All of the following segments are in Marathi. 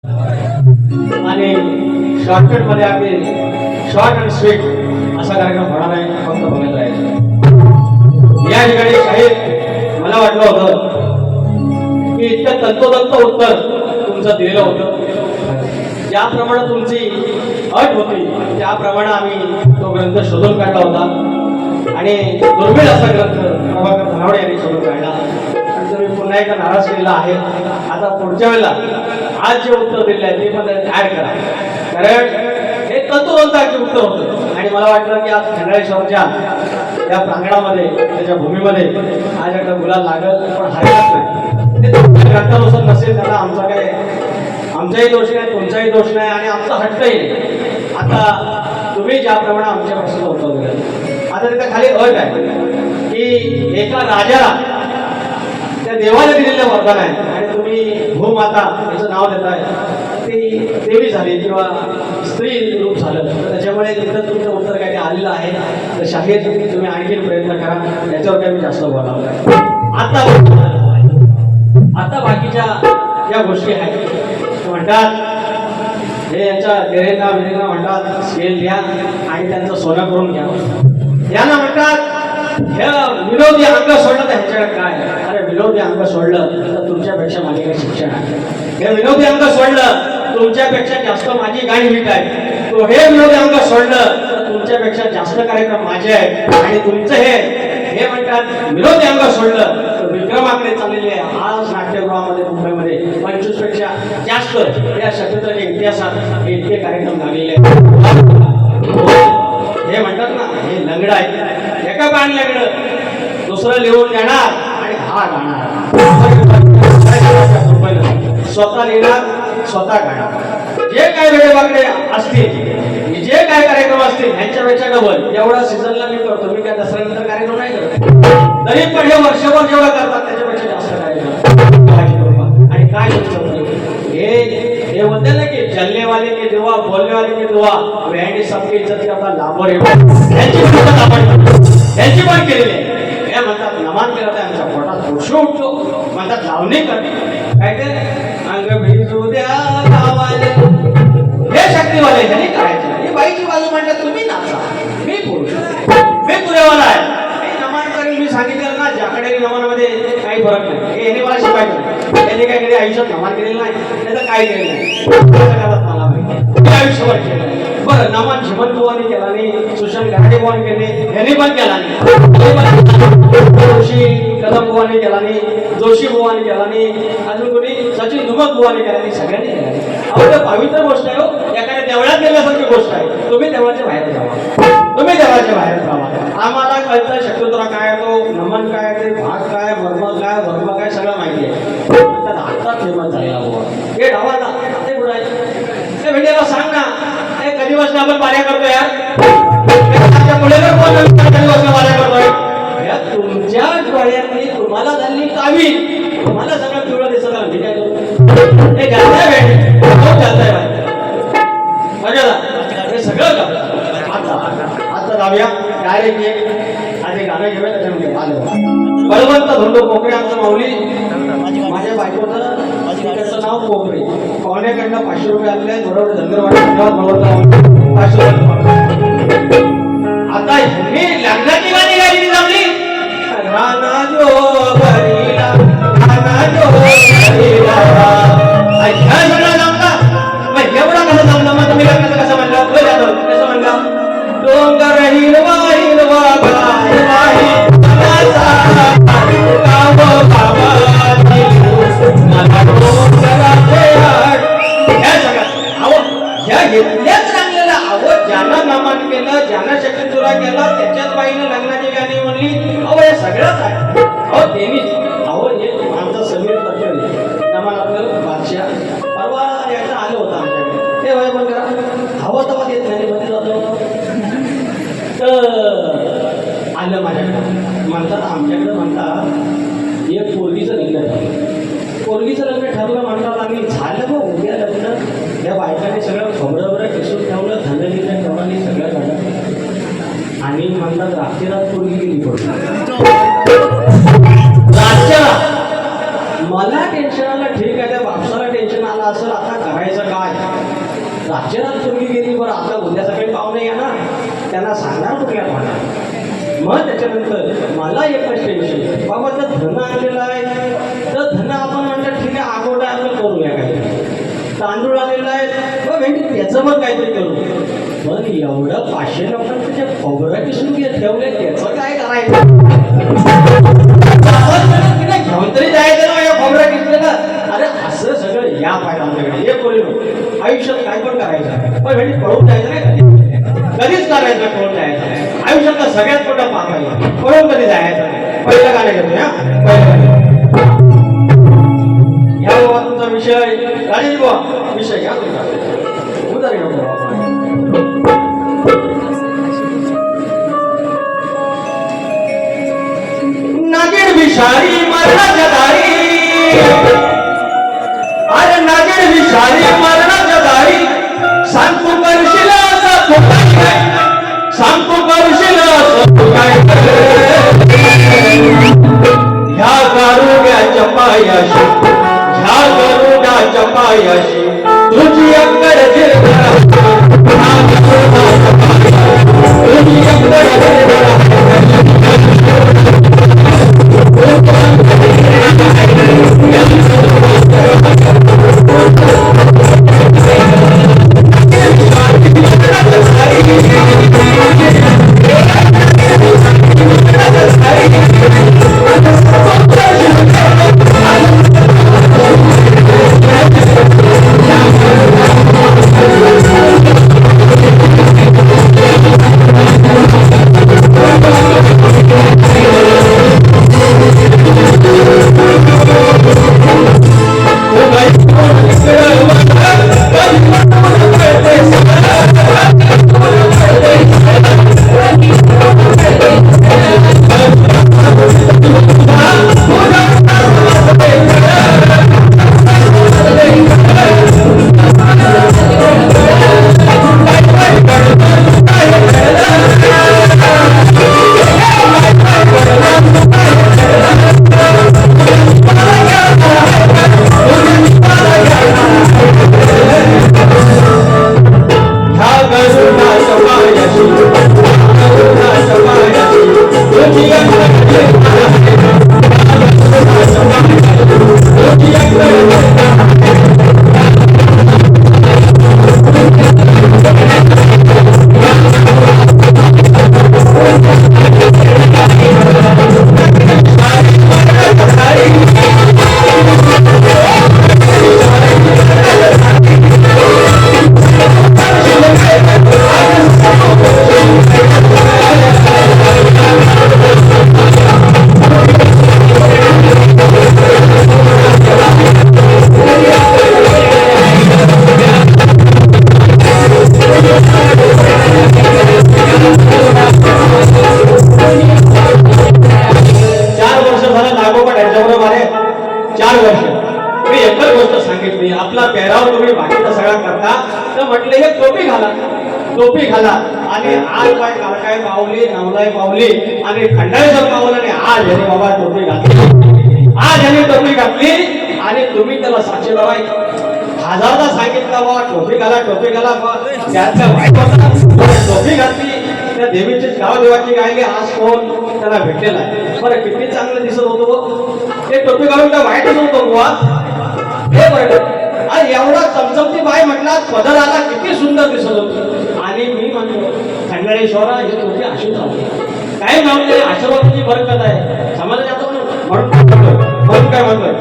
आणि शॉर्टकट मध्ये आम्ही शॉर्ट अँड स्वीट असा कार्यक्रम होणार आहे, फक्त बघत राहायचं. या ठिकाणी शाहीर मला वाटलं होतं की इतकं तंतोतंत उत्तर तुमचं दिलेलं होतं. ज्याप्रमाणे तुमची अट होती त्याप्रमाणे आम्ही तो ग्रंथ शोधून काढला होता आणि दुर्मिळ असा ग्रंथ प्रभाकर धनावडे यांनी शोधून काढला. आणि तुम्ही पुन्हा एकदा नाराज केलेला आहे. आता पुढच्या वेळेला आज जे उत्तर दिले आहे ते पण ऍड करा, कारण हे तत्ववंताचे उत्तर होतं. आणि मला वाटलं की आज खंडाळेश्वरच्या या प्रांगणामध्ये त्याच्या भूमीमध्ये आज एकदा गुलाल लागल, पण हरकत नाही. ते तुमच्या ग्रंथानुसार नसेल त्याला आमचा काय आमचाही दोष नाही, तुमचाही दोष नाही आणि आमचा हट्टही नाही. आता तुम्ही ज्याप्रमाणे आमच्या प्रश्नाचं उत्तर दिलं, आता तिथे खाली अट आहे की एका राजाला त्या देवाने दिलेलं वरदान आहे आणि तुम्ही भूमाता याचं नाव देताय, ती देवी झाली किंवा स्त्री रूप झालं, तर त्याच्यामुळे तिथं तुमचं उत्तर काही आलेलं आहे. तर शाहीर तुम्ही आणखीन प्रयत्न करा, याच्यावर काही मी जास्त बोलावं नाही. आता बाकीच्या ज्या गोष्टी आहेत म्हणतात हे यांच्या डेरेंना बिरेंना म्हणतात स्केल घ्या आणि त्यांचं सोनं करून घ्या. यांना म्हणतात हे विनोदी अंग सोडलं तर ह्याच्याकडे काय. अरे विनोदी अंग सोडलं तर तुमच्यापेक्षा माझे काही शिक्षण आहे. हे विनोदी अंग सोडलं तुमच्यापेक्षा जास्त माझी गाणी हिट आहे. तो हे विनोदी अंग सोडलं तर तुमच्यापेक्षा जास्त कार्यक्रम माझे आहेत. आणि तुमचं हे म्हणतात विनोदी अंग सोडलं तर विक्रमाकडे चाललेले आहे. आज नाट्यगृहामध्ये मुंबईमध्ये 25 पेक्षा जास्त या शक्यताच्या इतिहासात हे इतके कार्यक्रम झालेले आहेत. हे म्हणतात ना हे लंगड आहे, एका पान लंगड दुसरं लिहून देणार आणि हा गाणार. स्वतः लिहिणार स्वतः गाणार. जे काय वेळेवाकडे असतील, जे काय कार्यक्रम असतील ह्यांच्यापेक्षा डबल एवढा सीझनला मी करतो. मी काय दसऱ्यानंतर कार्यक्रम नाही करत, तरी पण हे वर्षभर जेवढा करतात त्याच्यापेक्षा जास्त कार्यक्रम. आणि काय हे बोलते ना की चलने वाले के दुआ, बोलने वाले के दुआ, वहनी सबकी इज्जत करता लाभो रे. यांची पण केलेली आहे. हे म्हणतात नमान केला तर आमच्या पोटात उठशो उठतो, म्हणतात लावणी कर काय ते अंग भिजू द्या गावाले. हे शक्तीवाले ह्याने करायचं. ही बाईची बाजू म्हणतात तुम्ही नाचा, मी पुरुष, मी तुरेवाला आहे. नमान करेल मी सांगितलं ना, ज्याकडे नमानामध्ये काही फरक नाही. हे याने मला शिकायचं, त्याने काय केले आयुष्यात नमान केलेलं नाही, त्याचं काय केलेलं नाही मला माहिती. आयुष्यभर केलं बरं. नमान झिमन बुवानी केला नाही, सुशांत घराडे बुवानी केले, ह्याने पण केला नाही. जोशी कदम बुवानी केला नाही, जोशी बुवानी केला नाही, अजून कोणी सचिन धुमक बुवानी केला नाही, सगळ्यांनी केला नाही. अहो ते पवित्र गोष्ट आहे हो, एखाद्या देवळात गेल्यासारखी गोष्ट आहे. तुम्ही देवाच्या बाहेर जावा, तुम्ही देवाच्या बाहेर जावा. आम्हाला कळतं शक्यतोरा काय, तो नमन काय, ते भाग काय, वर्म काय, वर्म काय सगळं माहिती आहे. तर आता फेमस झालेला बुवा हे डावाला ते बुडायचं. ते भेटेला सांग ना, हे कधी वाजता आपण पाऱ्या करतो यार, पुढे पाऱ्या करतोय. तुमच्या डोळ्यांनी तुम्हाला झाली कावी, तुम्हाला सगळं पिवळं दिसत आलं. ठीक आहे हे घालताय भेट घालताय हे सगळं आता जाऊया डायरेक्ट आधी गाणं घेऊया. त्याच्यामध्ये आलं बळवंत धोंडो कोकरे आमचं माऊली. माझ्या बायकोचं नाव कोकरे. पाहुण्याकडनं 500 रुपये आलेले आहेत. बरोबर धन्यवाद. 500 रुपये. आता मी लग्नाची गाणी गायली जमली. राना जो भरीला, राना जो भरीला. ह्या सगळं जमला. मग एवढा कसं जमलं? मग तुम्ही लग्नाचं कसं म्हणलं? कसं म्हणलं? डोंगर हिरवा हिरवा गाय ज्यांना नमन केलं, ज्यांना शक्यचुरा केला, त्याच्याच बाईनं लग्नाची गाणी म्हणली. अहो हे सगळंच आहे. अहो तेनीच अहो हे आमचं समीर पटेल नमन आपलं बादशाह परवा यायचं आलं होतं आमच्याकडे. ते वय बंद करा, हवं तर येत नाही मध्ये जातो. तर आलं माझ्याकडे, म्हणतात आमच्याकडे म्हणतात एक पोरगीचं लग्न ठरलं. पोरगीचं लग्न ठरलं म्हणतात आम्ही झालं मग उद्या लग्न. या बायकाने सगळं खबरं किसून ठेवलं, धनगिरीने ठेवलं, सगळं काढलं. आणि म्हणतात रात्रीरात पोरगी गेली पडली राज्याला. मला टेन्शन आलं, ठीक आहे त्या बापसाला टेन्शन आलं असेल, आता करायचं करायचं काय? राज्यात तुम्ही गेली बरं, आता उद्या सकाळी पाहुणे या ना, त्यांना सांगणार कुठल्या पाहणार. मग त्याच्यानंतर मला एकच टेन्शन, बाबा जर धन आलेलं आहे तर धन आपण म्हणलं ठीक आहे, आगोडा आपलं करूया काय. तांदूळ आलेला आहे बघ भेंडी, त्याचं मग काहीतरी करू. पण एवढं 500 लोकांचं जे खोबरं किसून ठेवले त्याचं काय करायचं? घेऊन तरी जायचं ना या खोबरं किसलेलं. अरे असं सगळं या पाहिजे आमच्याकडे. हे करू आयुष्यात काय पण करायचं, पण भेंडी पळून जायचं नाही कधीच करायचं. पळून जायचं आयुष्यातला सगळ्यात मोठं पाप आहे. पळून कधी जायचं नाही. पहिलं गाणं घेतो या पहिलं गाणं. या बाबा तुमचा विषय राजेश बाबा विषय घ्या तुमचा उदारी नागिण विषारी मरणाच्या दारी. अरे नागिण विषारी मरणाच्या दारी. सांगतो करशील असं काय, सांगतो करशील असं काय. ह्या गारुड्याच्या पायाशी, ह्या गरुडाच्या पायाशी तुझी अक्कल जिरणार. तुझी अक्कल जिरणार. टोपी घाला आणि आज काय काळकाय पावली नावलाय पावली आणि खंडाळेचं पावलं आणि आज याने बाबा टोपी घातली. आज याने टोपी घातली आणि तुम्ही त्याला साक्षी लावाय. हजारदा सांगितलं बाबा टोपी घाला टोपी घाला. त्याच्या टोपी घातली. त्या देवीची गावदेवाची गायली. आज कोण त्याला भेटलेला आहे. बरं किती चांगलं दिसत होतो ते टोपी घालून काय वाईटच होतो बुवा. हे बरं आज एवढा चमचमती बाई म्हटला पदर आला किती सुंदर दिसत होतो. आणि मी म्हणतो खंडाळेश्वरा हे टोपी अशी चालली काय म्हणते आशीर्वादाची बरकत आहे समाजात आता म्हणून काय म्हणतोय.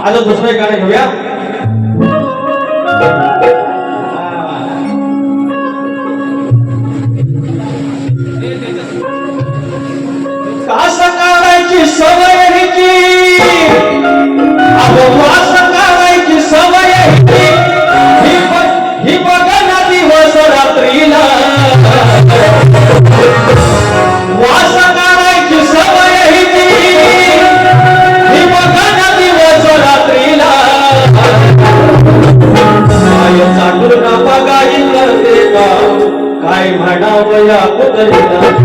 आज दुसरं एक गाणं घेऊया. कास काढायची सवय हिची, वास काढायची सवय ही बघा ना दिवस रात्रीला. वास काढायची सवय हिची ही बघा ना दिवस रात्रीला. काय चाटून बघाई करते का काय म्हणावं या पुतळीला.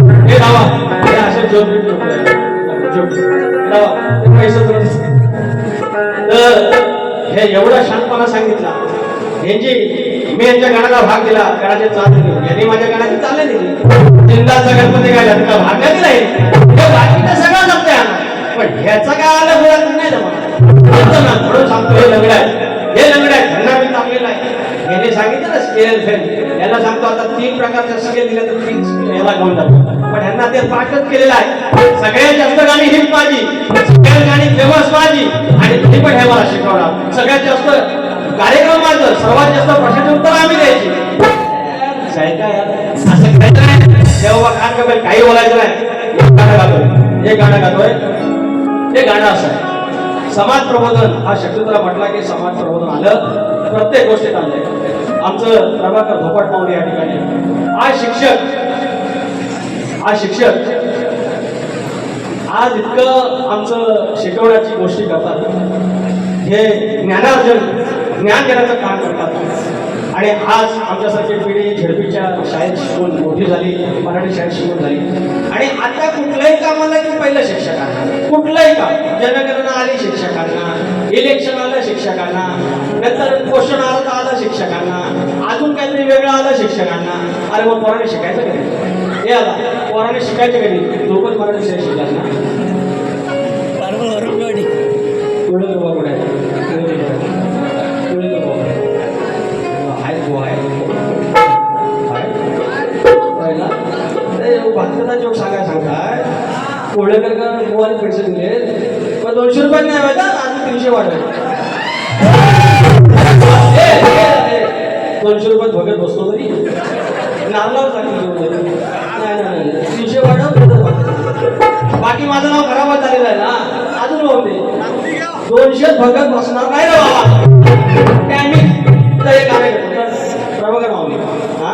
हे रावा हे असे जोड तर हे एवढा शांतपणा सांगितला यांची मी यांच्या गाण्याला भाग दिला गाण्याचे चालू दिली यांनी माझ्या गाण्याची चालले दिली चिंताचा गणपती काय का भाग नाही दिला हे बाकीचं सगळं जमते पण ह्याचा काय आलं बोलायला नाही जमा म्हणून सांगतो हे लंगड आहे हे लंगड आहे त्यांना मी चांगलेलं आहे यांनी सांगितलं ना स्केल फेल याला सांगतो आता 3 प्रकारच्या स्केल दिल्या तर 3 याला घेऊन जातो पण ह्यांना ते पाठच केलेलं आहे सगळ्यात जास्त गाणी हिट माझी सगळ्यात गाणी फेमस माझी आणि तुम्ही पण हे मला शिकवणार सगळ्यात जास्त कार्यक्रम माझं सर्वात जास्त प्रश्नाची उत्तर आम्ही द्यायची असं करायचं नाही तेव्हा काय काही बोलायचं नाही एक गाणं गातोय हे गाणं असं आहे समाज प्रबोधन हा शब्दला म्हटला की समाज प्रबोधन आलं प्रत्येक गोष्टीत आलंय आमचं प्रभाकर धोपट पाहुणे या ठिकाणी आज शिक्षक आज इतकं आमचं शिकवण्याची गोष्टी करतात हे ज्ञान देण्याचं काम करतात आणि आज आमच्यासारखी पिढी झेडपीच्या शाळेत शिकून मोठी झाली मराठी शाळेत शिकून झाली आणि आता कुठलंही काम आलं की पहिलं शिक्षकांना कुठलंही काम जनगणना आली शिक्षकांना इलेक्शन आलं शिक्षकांना नंतर क्वेश्चन आलं शिक्षकांना अजून काहीतरी वेगळं आलं शिक्षकांना अरे मग पोराने शिकायचं कधी हे आला पोराने शिकायचं कधी दोघं मराठी शाळेत शिकतात ना जोक सांगताय कोळेकर गोवाने पैसे दिले पण 200 रुपये नाही माहिती अजून 300 वाढले 200 रुपयात बघत बसतो तरी नारळावर सांगितलं नाही 300 वाढव बाकी माझं नाव खराब झालेलं आहे ना अजून होते 200 भगत बसणार नाही रे बाबा टायमिंग एक गाणं घेतो प्रभाकर माऊली हा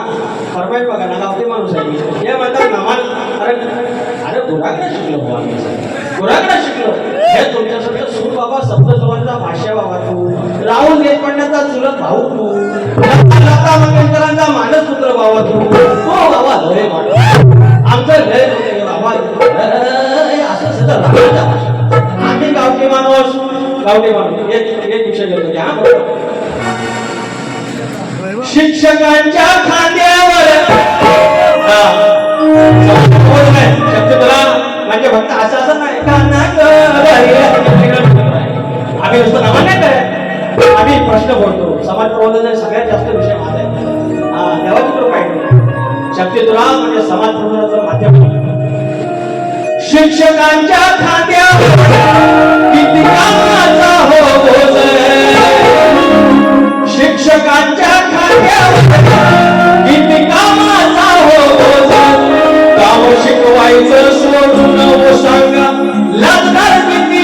फरमाईश बघा ना गावठी माणूस आहे मी हे म्हणतात नमान अरे गुराकडे शिकलो गुराकडे शिकलो हे तुमच्यासारखं सूर बाबा सप्तस्वरांचा भाष्य बाबा तू राहुल देशपांड्याचा चुलत भाऊ तू लता मंगेशकरांचा मानस पुत्र बाबा तू तो बाबा लय आमचं लय बाबा असं सगळं रामाच्या भाषा आम्ही गावठी माणूस एक विषय घेतो की हा शिक्षकांच्या खांद्यावर शब्द बोला म्हणजे फक्त असं नाही आम्ही नुसतं नाव नाही काय आम्ही प्रश्न बोलतो समाज प्रबोधनाचा सगळ्यात जास्त विषय माझा आहे देवाची कृपा आहे शक्ती तुला म्हणजे समाज प्रबोधनाचं माध्यम शिक्षकांच्या खांद्यावर किती कामाचा हो शिक्षकांच्या किती कामाचा हो काम शिकवायचं सोडून सांगा लागणार किती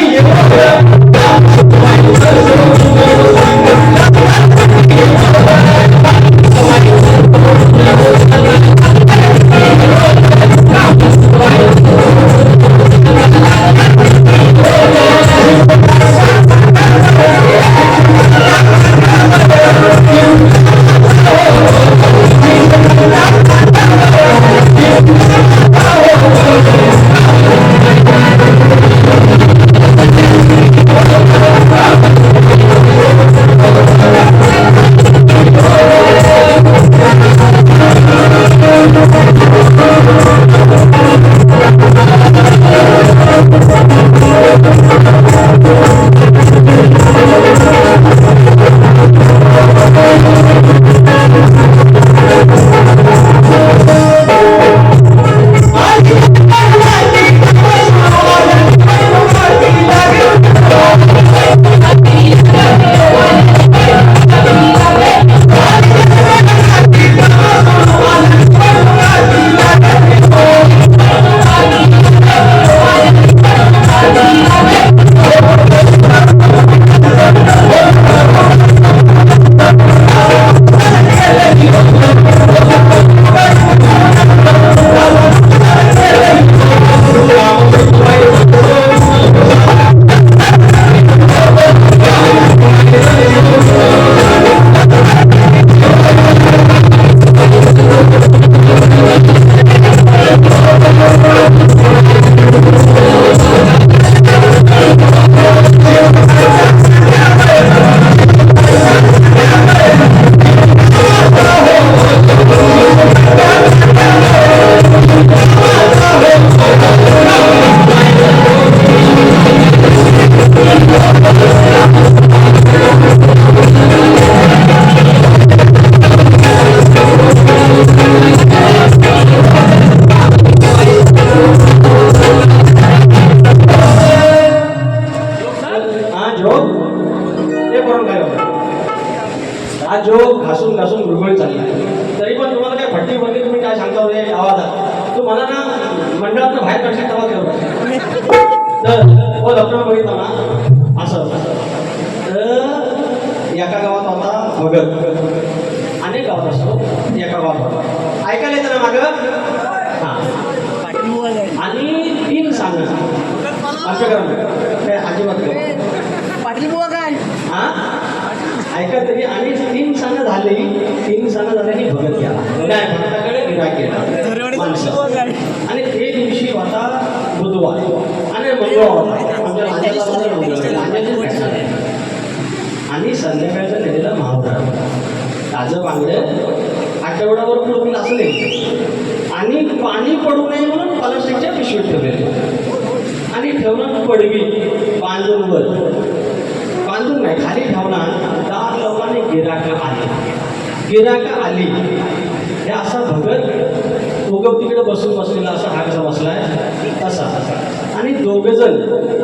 गुळगुळीत चालला तरी पण तुम्हाला काय फटकी पडली तुम्ही काय सांगता रे आवाजात तू मला ना मंडळातनं बाहेर काढशील तेव्हा केलं तर हो डॉक्टर बघितलं ना असं तर एका गावात होता भगत अनेक गावात असतो एका गावात होता ऐकायला येतं ना मागं हां आणि 3 सांग असं करा काय अजिबात पाटील बुवा काय हां ऐका तरी आणि 3 सण झाले 3 सण झाल्याने भगत गेला नाही भक्ताकडे गिराक गेला माणसं आणि ते दिवशी होता बुधवार आणि मंगळवार आणि संध्याकाळचं नेलेलं महावरा ताजं बांगडं आठवड्यावर पडून असं नाही आणि पाणी पडू नये म्हणून प्लास्टिकच्या पिशवीत ठेवलेलं आणि ठेवणं पडवी बांधून वर बांधून नाही खाली ठेवला 10 लोकांनी गिराक आली हे असा भगत दोघं तिकडे बसून बसलेला असा हा कसा बसलाय तसा आणि दोघंजण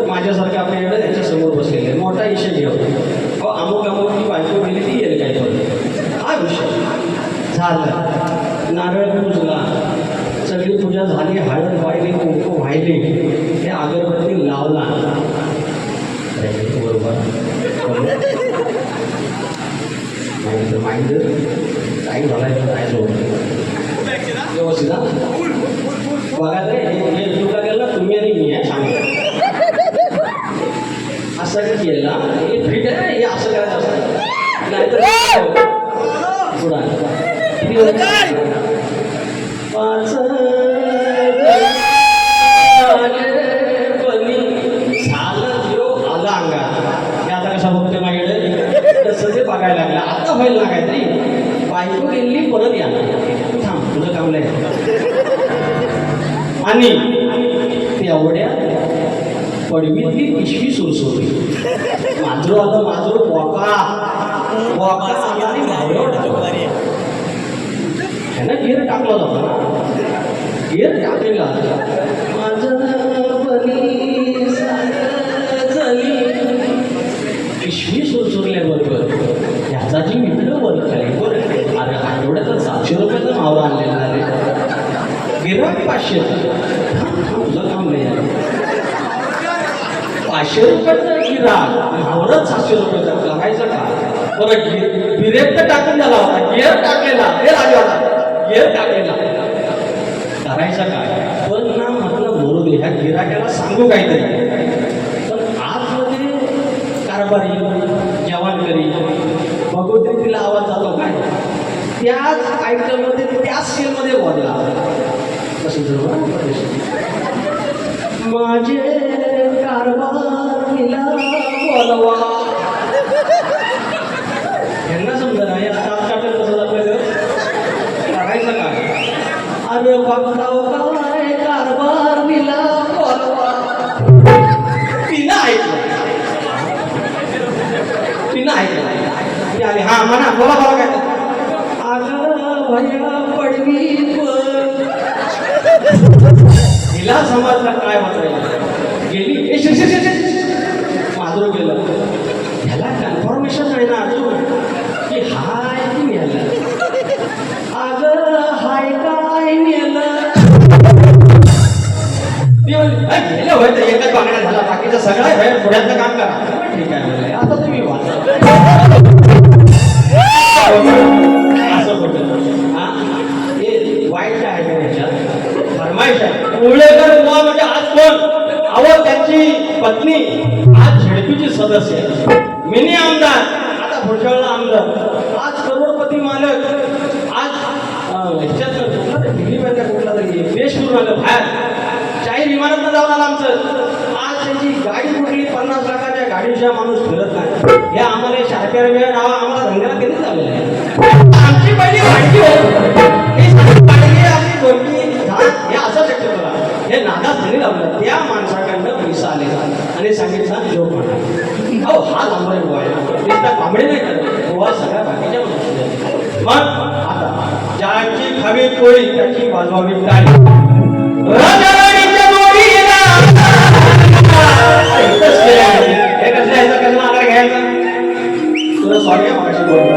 माझ्यासारखे आपल्याकडे त्याच्यासमोर बसलेले मोठा विषय घेऊ अमुक अमुकची बायको गेली ती येईल काय पण हा विषय झाला नारळ पूजला सगळी पूजा झाली हळद वाहिली कुंकू वाहिली हे अगरबत्ती लावला बरोबर माइंड काही घालायचं काय व्यवस्थित बघा हे तुला गेलं तुम्ही आणि मी आहे सांगा असं केलं हे फिट आहे हे असं करायचं असतं नाहीतर पुढा बघायला लागला आता व्हायला लागायचं रे बायको गेली परत या थांब तुझं काम नाही आणि तेवढ्या पडवीतली पिशवी सुरसुरली माजरू आलं माजरू बोका आणि ह्यानं गिर टाकला होता गिर टाकलेला माझं पिशवी सुरसुरल्याबरोबर ह्याचा जी मित्र वर खाली बरं अरे आठवड्याचा 700 रुपयाचा मावरा आणलेला आहे गिराक 500 तुझं काम नाही 500 रुपयाचा गिराक मावरा 700 रुपयाचा करायचं का बरं बिरेक तर टाकून झाला होता गिअर टाकलेला हे राजवाडा गिअर टाकलेला करायचं काय पण ना म्हटलं बोलू दे ह्या गिराक्याला सांगू काहीतरी कारभारी जवानकरी भगवती तिला आवाज जातो काय त्याच आयटममध्ये त्याच सेलमध्ये बोलला कसं माझे कारभारीला बोलवा यांना समजा ना या सात काटेल कसं जातलं करायचं काय अरे बघताव काय कारभारीला बोलवा तिनं ऐकलं आले हा म्हणा बोला बोला काय अगं भैया पडवी हिला समजलं काय होत गेली माधुर गेलं ह्याला कन्फर्मेशन नाही ना अजून की हाय की नेलं अगं हाय काय नेलं गेलं होय तर एकच बांगड्या झाला बाकीचं सगळं पुढ्याचं काम करा ठीक आहे म्हणलं आता तुम्ही वाचा असं बोलतो हा हे वाईट आहे का त्याच्यात फरमाईश आहे उळेकर बुवा म्हणजे आज कोण अहो त्यांची पत्नी आज झेडपीची सदस्य आहे मिनी आमदार आता पुढच्या वेळेला आमदार आज करोडपती मालक आज ह्याच्यात कुठला तरी दिल्ली पाहिजे कुठला तरी देश करून आलं बाहेर चाही विमानात जाऊन आला आमचं आज त्यांची गाडी कुठली 50 लाखाच्या गाडीशिवाय माणूस फिरत नाही हे आम्हाला शाळेच्या वेळ नाव आम्हाला धंद्याला कधीच झालेलं आहे आमची पहिली वाढकी आपली गोरकी हे असं शक्य करा हे नादाच नाही लावलं त्या माणसाकडनं पैसा आलेला आणि सांगितलं जोक म्हणा अहो हा नंबर गोवा आहे तांबडे नाही करत गोवा सगळ्या बाकीच्या माणसाच्या मग आता ज्याची खावी पोळी त्याची वाजवावी टाळी राजाराणीच्या जोडीला हे कसं यायचं कसं आकार घ्यायचं तुला सॉरी मागाशी बोलतो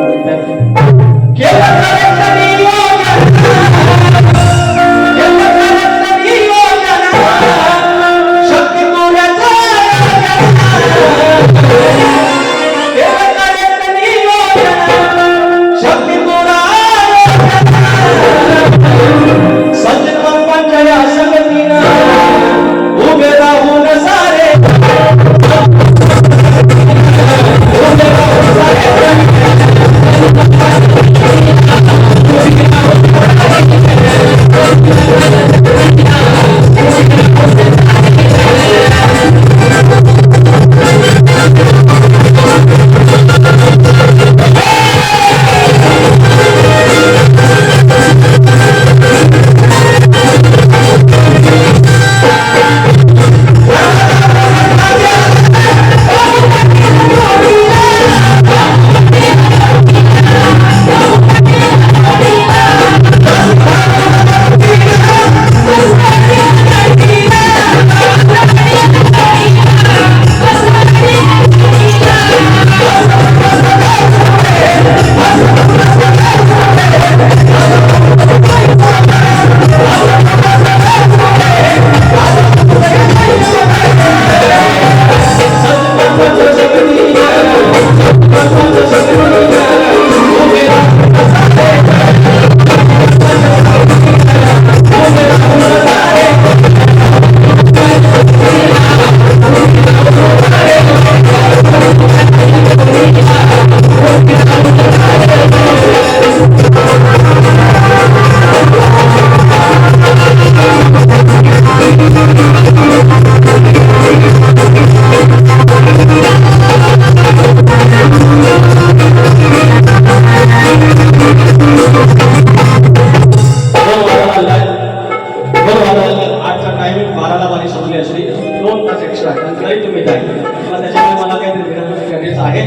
टायमिंग 12ला वारी संपली असली 2 तास एक्स्ट्रा तरी तुम्ही जाईल मग त्याच्यामुळे मला काहीतरी विनंती करायचं आहे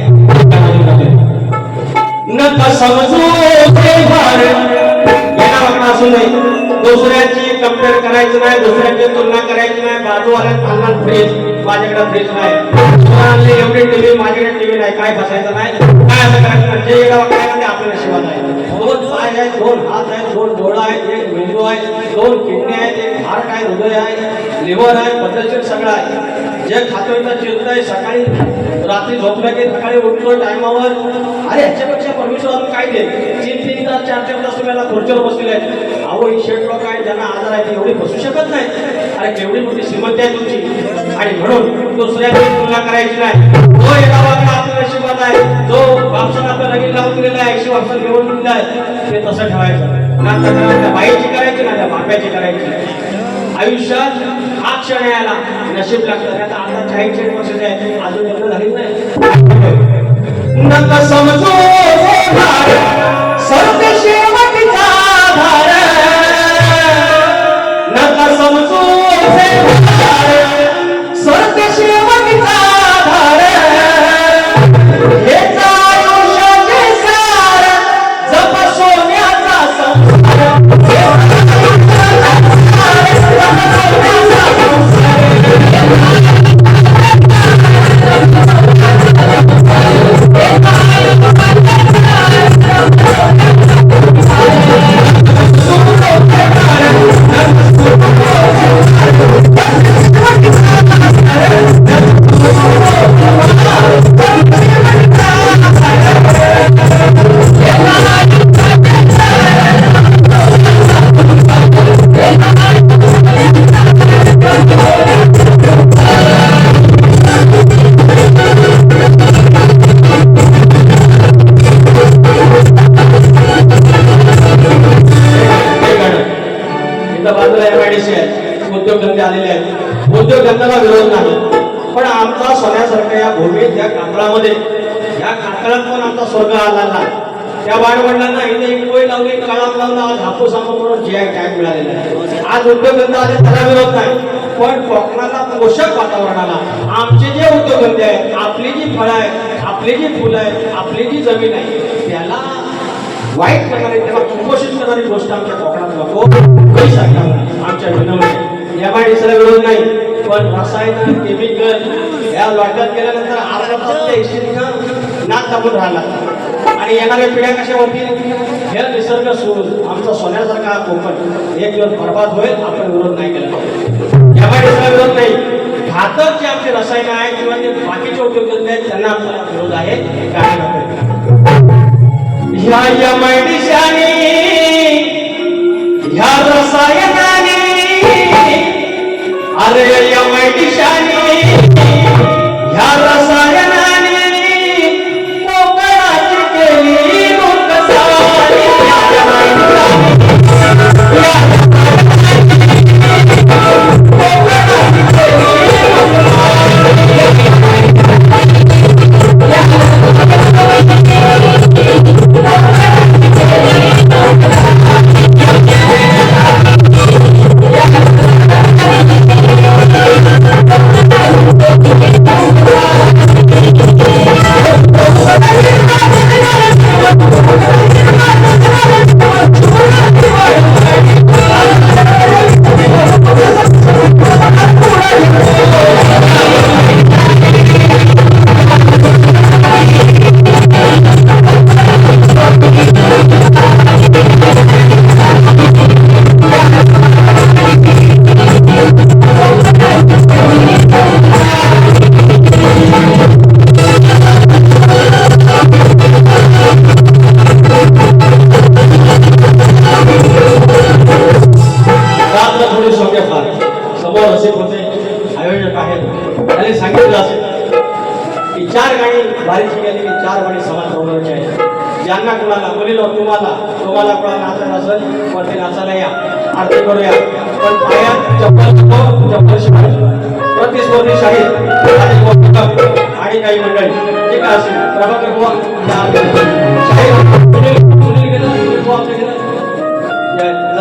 नका समजू ते भार येणार वाटणं असू नये दुसऱ्याची कंपेअर करायचं नाही दुसऱ्याची तुलना करायची नाही बाजूवाल्या फ्रीज माझ्याकडे फ्रीज नाही एवढी टीव्ही माझ्याकडे टीव्ही नाही काय बसायचं नाही काय असं करायचं म्हणजे येणार वाटणं आपल्या नशिबात आहे 2 पाय आहेत 2 हात आहेत 2 डोळा आहेत 1 मेंदू आहे 2 किडनी आहेत 1 हार्ट आहे हृदय आहे लिव्हर आहे पद्धतशीर सगळं आहे जे खातोय तर चिरतोय सकाळी रात्री झोपलं की सकाळी उठतोय टायमावर अरे ह्याच्यापेक्षा परमेश्वर अजून काय दे 3 तास 4 तास तुम्हाला खुर्चीवर बसलेले आहेत अहो ही शेट लोक आहेत ज्यांना आजार आहे ते एवढी बसू शकत नाही अरे केवढी मोठी श्रीमंती आहे तुमची आणि म्हणून दुसऱ्याची तुलना करायची नाही जो एका वागला आपल्या नशिबात आहे जो बापसानं आपल्या लगीन लावून दिलेला आहे 100 वर्षात घेऊन दिलेला आहे ते तसं ठेवायचं ना त्या बाईची करायची ना त्या बाप्याची करायची आयुष्यात हा क्षण यायला नशीब लागतं आता आता 40 वर्षाचे आहे अजून लग्न झाली नाही नका समजू सर्व शेवटचा धार नका समजू सर्व शेवटचा धार हेचा आयुष्याचे सार जप सोन्याचा संसार उद्योगधंदे आलेले आहेत उद्योगधंद्याला विरोध नाही पण आमचा सोन्यासारख्या या भूमीत या कातळामध्ये या कातळात पण आमचा स्वर्ग आला नाही त्या वाडवडिलांना इथे कोळी लावली काळात लावला आज हापूस आंबा म्हणून GI टॅग मिळालेला आहे आज उद्योगधंदा आले त्याला विरोध नाही पण कोकणाला पोषक वातावरणाला आमचे जे उद्योगधंदे आहेत आपली जी फळं आहेत आपली जी फुलं आहेत आपली जी जमीन आहे त्याला वाईट प्रकारे त्याला कुपोषित करणारी गोष्ट आमच्या कोकणात नको आमच्या विनवणी MIDCला विरोध नाही पण रसायन केमिकल या लॉटात गेल्यानंतर आपल्या नाक कापून राहिला आणि येणाऱ्या पिढ्या कशा होतील हे निसर्ग सोडून आमचा सोन्यासारखा कोकण एक दिवस बर्बाद होईल आपण विरोध नाही केला MIDCला विरोध नाही घातक जे आमचे रसायन आहेत किंवा जे बाकीचे उद्योगधंदे आहेत त्यांना आमचा विरोध आहे काय ह्या MIDCने ह्या रसायनाने अरे MIDCने ह्या रसायनाने कोकणाची केली नुकसानी ज्यांना कुणाला मुलीला तुम्हाला कुणाला नाचायला असेल पण ते नाचायला या आरती करूया पण पायात चप्पल प्रतिस्पर्धी शाहीर आणि काही मंडळी ठीक आहे असेल प्रभाकर बुवा सुनील गेलं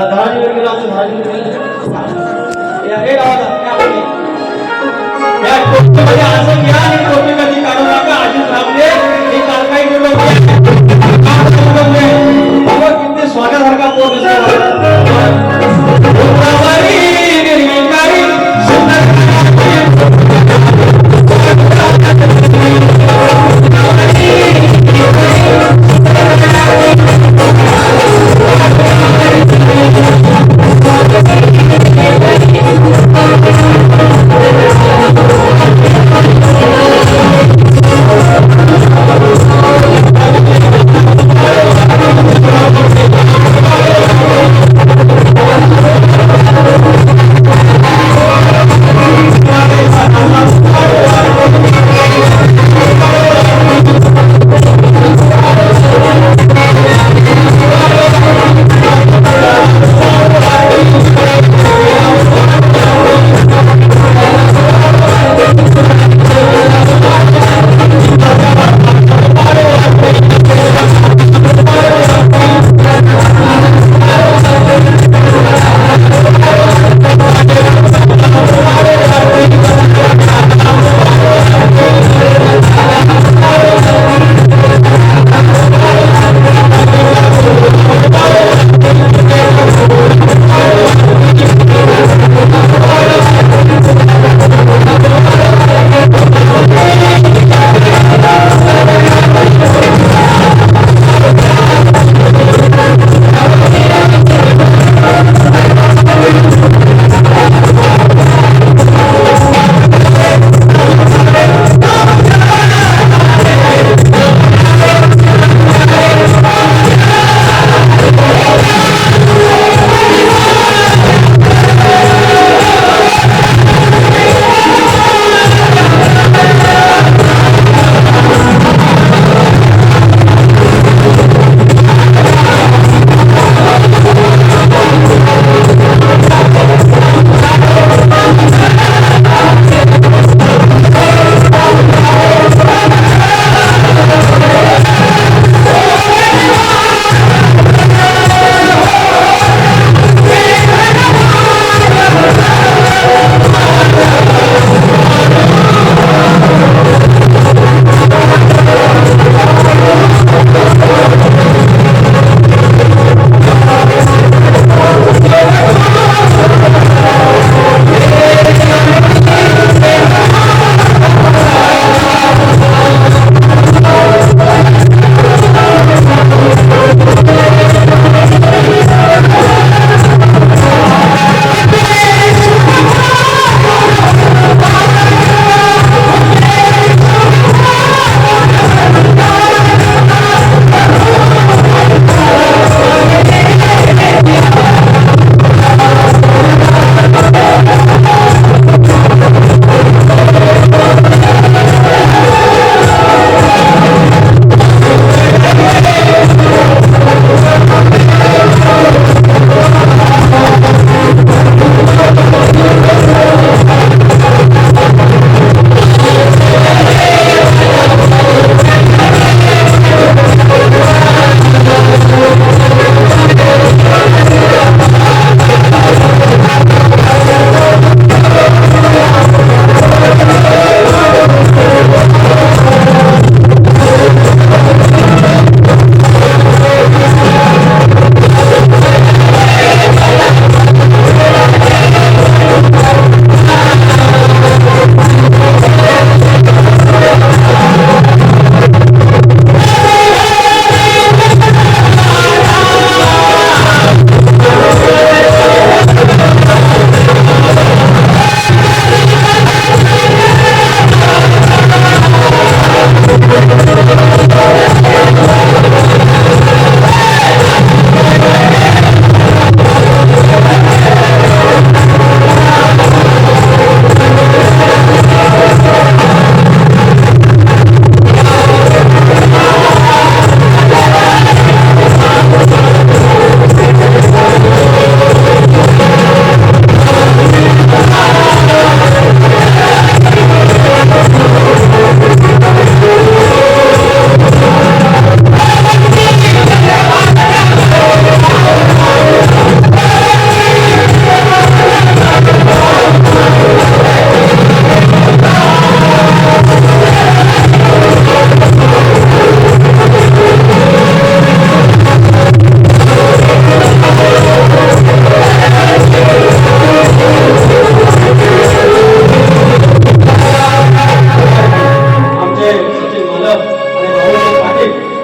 धराजी गेलं आमचं धराजी हे गावात असते आपले. या टोपीमध्ये असं घ्या आणि टोपी कधी काढू नका अशीच राहते. ही कारकाई बोलवते. किती स्वागतासारखा पोट दिसतो.